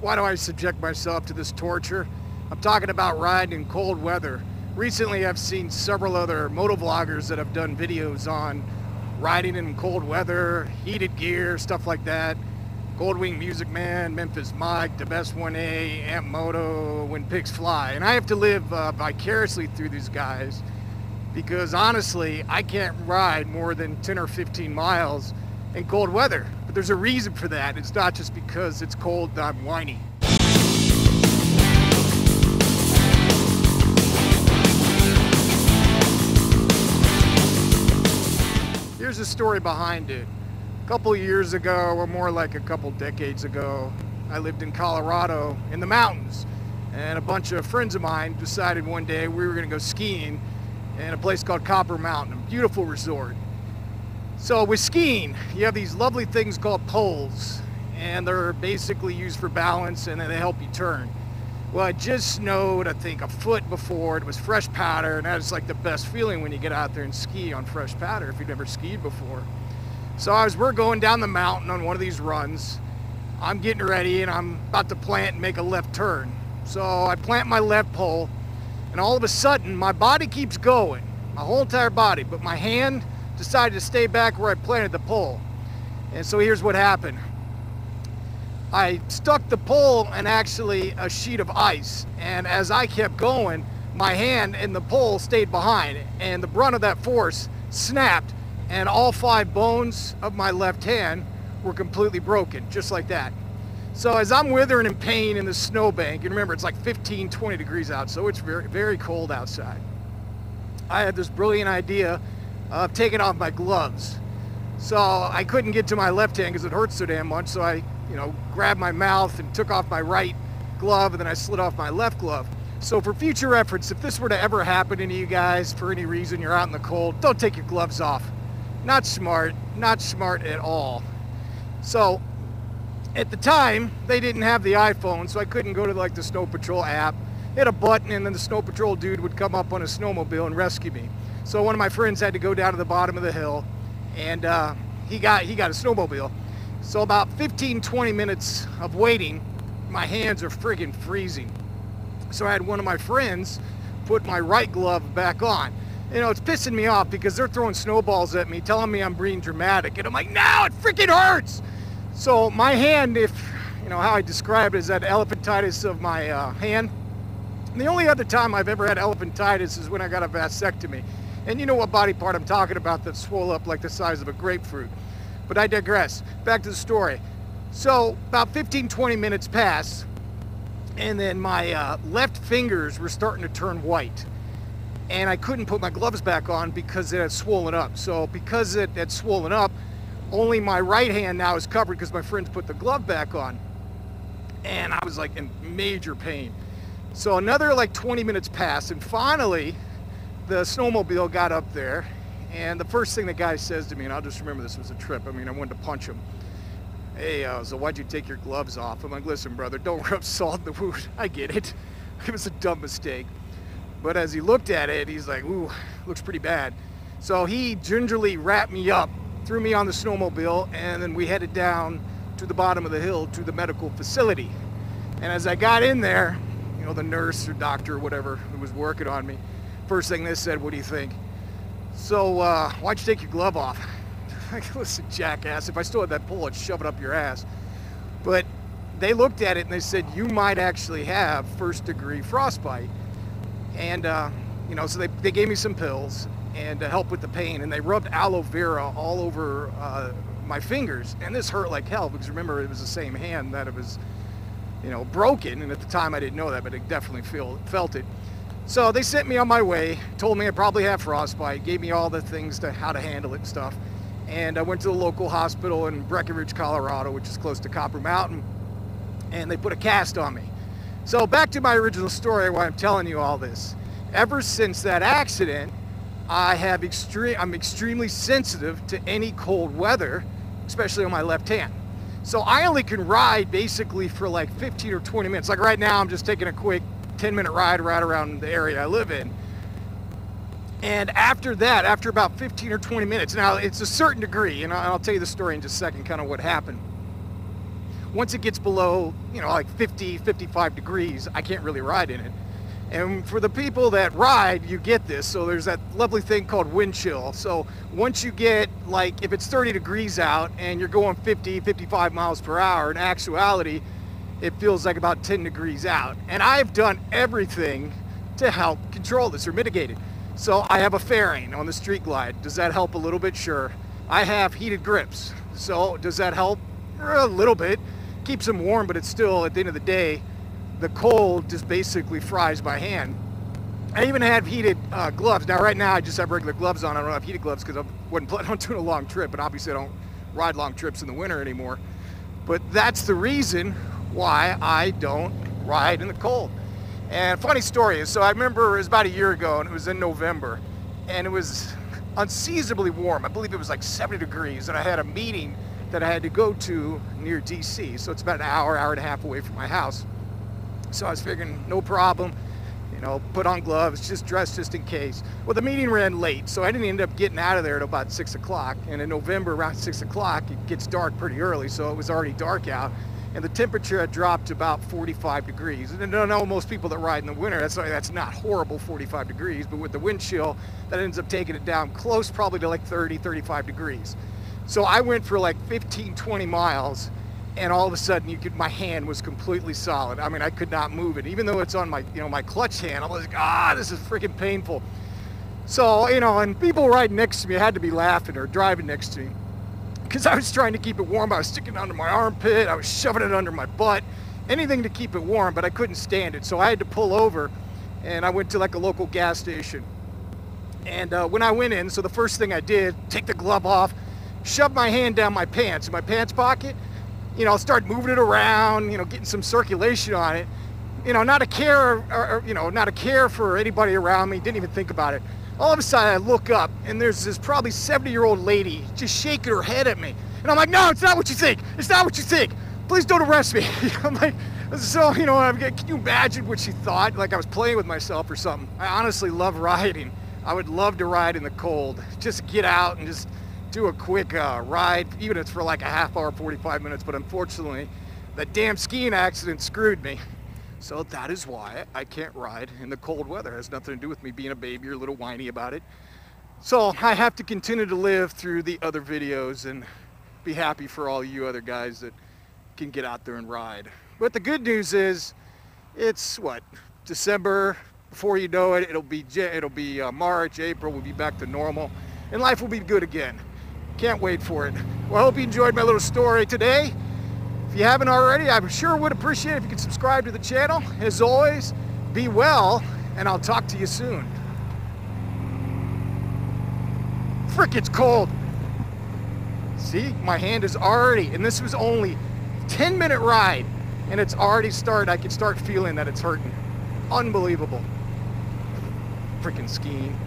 Why do I subject myself to this torture? I'm talking about riding in cold weather. Recently, I've seen several other motovloggers that have done videos on riding in cold weather, heated gear, stuff like that. Goldwing Music Man, Memphis Mike, The Best 1A, Amp Moto, When Pigs Fly. And I have to live vicariously through these guys because honestly, I can't ride more than 10 or 15 miles in cold weather. But there's a reason for that. It's not just because it's cold that I'm whiny. Here's the story behind it. A couple years ago, or more like a couple decades ago, I lived in Colorado in the mountains, and a bunch of friends of mine decided one day we were going to go skiing in a place called Copper Mountain, a beautiful resort. So with skiing, you have these lovely things called poles, and they're basically used for balance, and then they help you turn. Well, it just snowed, I think, a foot before. It was fresh powder, and that's like the best feeling when you get out there and ski on fresh powder if you've never skied before. So as we're going down the mountain on one of these runs, I'm getting ready and I'm about to plant and make a left turn. So I plant my left pole, and all of a sudden my body keeps going, my whole entire body, but my hand decided to stay back where I planted the pole. And so here's what happened. I stuck the pole in actually a sheet of ice, and as I kept going, my hand and the pole stayed behind, and the brunt of that force snapped, and all 5 bones of my left hand were completely broken, just like that. So as I'm withering in pain in the snowbank, and remember it's like 15, 20 degrees out, so it's very, very cold outside, I had this brilliant idea of taking off my gloves. So I couldn't get to my left hand because it hurts so damn much, so I grabbed my mouth and took off my right glove, and then I slid off my left glove. So for future reference, if this were to ever happen to you guys for any reason, you're out in the cold, don't take your gloves off. Not smart at all. So at the time, they didn't have the iPhone, so I couldn't go to like the Snow Patrol app, hit a button, and then the Snow Patrol dude would come up on a snowmobile and rescue me. So one of my friends had to go down to the bottom of the hill, and he got a snowmobile. So about 15-20 minutes of waiting, my hands are friggin' freezing. So I had one of my friends put my right glove back on. It's pissing me off because they're throwing snowballs at me, telling me I'm being dramatic, and I'm like, no, it freaking hurts. So my hand, if how I describe it, is that elephantitis of my hand. And the only other time I've ever had elephantitis is when I got a vasectomy. And you know what body part I'm talking about that swole up like the size of a grapefruit. But I digress. Back to the story. So about 15-20 minutes passed, and then my left fingers were starting to turn white. And I couldn't put my gloves back on because it had swollen up. So because it had swollen up, only my right hand now is covered because my friends put the glove back on. And I was like in major pain. So another like 20 minutes passed, and finally the snowmobile got up there, and the first thing the guy says to me, and I'll just remember this was a trip, I wanted to punch him. Hey, so why'd you take your gloves off? I'm like, listen brother, don't rub salt in the wound. I get it. It was a dumb mistake. But as he looked at it, he's like, ooh, looks pretty bad. So he gingerly wrapped me up, threw me on the snowmobile, and then we headed down to the bottom of the hill to the medical facility. And as I got in there, the nurse or doctor or whatever who was working on me, first thing they said, what do you think? So why'd you take your glove off? Like, listen, jackass, if I still had that pole, I'd shove it up your ass. But they looked at it and they said, you might actually have 1st-degree frostbite. And, so they gave me some pills and to help with the pain, and they rubbed aloe vera all over my fingers. And this hurt like hell because remember, it was the same hand that it was, broken. And at the time I didn't know that, but I definitely felt it. So they sent me on my way, told me I probably have frostbite, gave me all the things to how to handle it and stuff. And I went to the local hospital in Breckenridge, Colorado, which is close to Copper Mountain, and they put a cast on me. So back to my original story, why I'm telling you all this. Ever since that accident, I'm extremely sensitive to any cold weather, especially on my left hand. So I only can ride basically for like 15 or 20 minutes. Like right now, I'm just taking a quick 10-minute ride right around the area I live in. And after that, after about 15 or 20 minutes, now it's a certain degree, and I'll tell you the story in just a second, kind of what happened. once it gets below, you know, like 50, 55 degrees, I can't really ride in it. And for the people that ride, you get this. So there's that lovely thing called wind chill. So once you get, like, if it's 30 degrees out and you're going 50, 55 miles per hour, in actuality, it feels like about 10 degrees out. And I've done everything to help control this or mitigate it. So I have a fairing on the Street Glide. Does that help a little bit? Sure. I have heated grips. So does that help? A little bit. Keeps them warm, but it's still, at the end of the day, the cold just basically fries my hand. I even have heated gloves. Now right now I just have regular gloves on. I don't have heated gloves because I wasn't planning on doing a long trip, but obviously I don't ride long trips in the winter anymore. But that's the reason why I don't ride in the cold. And funny story is, so I remember it was about a year ago and it was in November and it was unseasonably warm. I believe it was like 70 degrees and I had a meeting that I had to go to near DC. So it's about an hour, hour and a half away from my house. So I was figuring, no problem, you know, put on gloves, just dress just in case. Well, the meeting ran late, so I didn't end up getting out of there at about 6 o'clock. And in November, around 6 o'clock, it gets dark pretty early, so it was already dark out. And the temperature had dropped to about 45 degrees. And I know most people that ride in the winter, that's not horrible, 45 degrees, but with the wind chill, that ends up taking it down close probably to like 30, 35 degrees. So I went for like 15, 20 miles, and all of a sudden my hand was completely solid. I mean, I could not move it. Even though it's on my, you know, my clutch hand, I was like, this is freaking painful. So, you know, and people riding next to me had to be laughing or driving next to me because I was trying to keep it warm. I was sticking it under my armpit. I was shoving it under my butt, anything to keep it warm, but I couldn't stand it. So I had to pull over and I went to like a local gas station. And when I went in, so the first thing I did, take the glove off, shove my hand down my pants, in my pants pocket, you know, start moving it around, you know, getting some circulation on it, you know, not a care, you know, not a care for anybody around me, didn't even think about it. All of a sudden I look up and there's this probably 70-year-old lady just shaking her head at me. And I'm like, no, it's not what you think. It's not what you think. Please don't arrest me. I'm like, so, you know, can you imagine what she thought? Like I was playing with myself or something. I honestly love riding. I would love to ride in the cold. Just get out and just do a quick ride, even if it's for like a half hour, 45 minutes, but unfortunately, that damn skiing accident screwed me. So that is why I can't ride in the cold weather. It has nothing to do with me being a baby or a little whiny about it. So I have to continue to live through the other videos and be happy for all you other guys that can get out there and ride. But the good news is, it's what, December, before you know it, it'll be March, April, we'll be back to normal, and life will be good again. Can't wait for it. Well, I hope you enjoyed my little story today. If you haven't already, I sure would appreciate it if you could subscribe to the channel. As always, be well, and I'll talk to you soon. Frick, it's cold. See, my hand is already, and this was only 10-minute ride, and it's already started. I can start feeling that it's hurting. Unbelievable. Freaking skiing.